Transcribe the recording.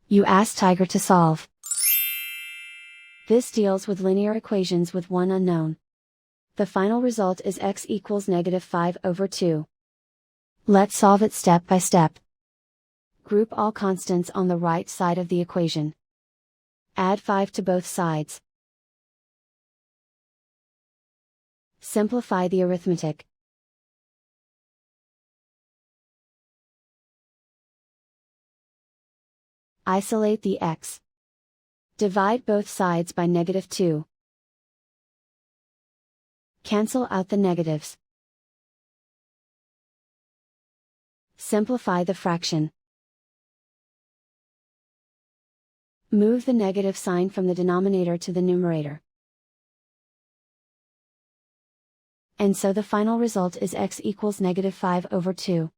You ask Tiger to solve. This deals with linear equations with one unknown. The final result is x equals -5/2. Let's solve it step by step. Group all constants on the right side of the equation. Add 5 to both sides. Simplify the arithmetic. Isolate the x. Divide both sides by -2. Cancel out the negatives. Simplify the fraction. Move the negative sign from the denominator to the numerator. And so the final result is x equals -5/2.